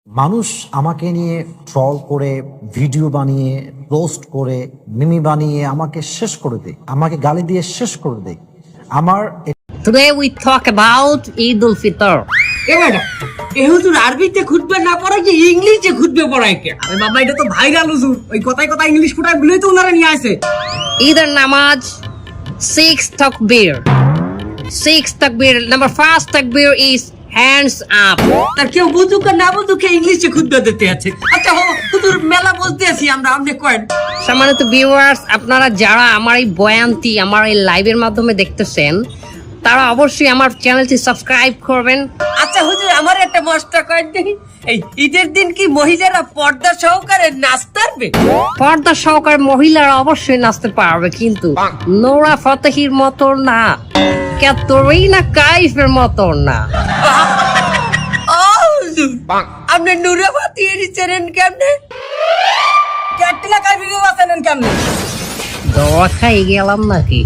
মানুষ আমাকে নিয়ে ট্রল করে, ভিডিও বানিয়ে, পোস্ট করে, মিমি বানিয়ে আমাকে শেষ করে দেয়, আমাকে গালি দিয়ে শেষ করে দেয়। আমার Today we talk about Eid al-Fitr. এবারে এ হুজুর আরবিতে খুতবা না পড়ায় কি ইংলিশে খুতবে পড়ায় কে? আরে বাবা এটা তো ভাইরাল হুজুর, ওই কথায় কথায় ইংলিশ ফুটায় বলেই তো ওনারা নিয়ে আসে। Either namaz, 6 takbir. 6 takbir. Number 1 takbir is hands up. তার কেউ বুঝুক আর না বুঝুক ইংলিশে খুতবা দিতে আছে। আচ্ছা হুজুর মেলা বলতে আছি আমরা, আপনি কয়েন। সম্মানিত ভিউয়ার্স, আপনারা যারা আমার এই বয়ানটি আমার এই লাইভের মাধ্যমে দেখতেছেন, তারা অবশ্যই আমার চ্যানেলটি সাবস্ক্রাইব করবেন। আচ্ছা হুজুর আমার একটা মস্ত কয়েন দেখি, এই ঈদের দিন কি মহিলারা পর্দা সহকারে নাচতে পারবে? পর্দা সহকারে মহিলারা অবশ্যই নাচতে পারবে, কিন্তু নোরা ফতেহির মতো না, ক্যাটরিনা কাইফের মতো না। ও হুজুর আপনি নুরাবাতি এরিছেন কেমনে? ক্যাটরিনা কাইফকে বাঁচালেন কেমনে? দোয়া খাই গেলাম নাকি?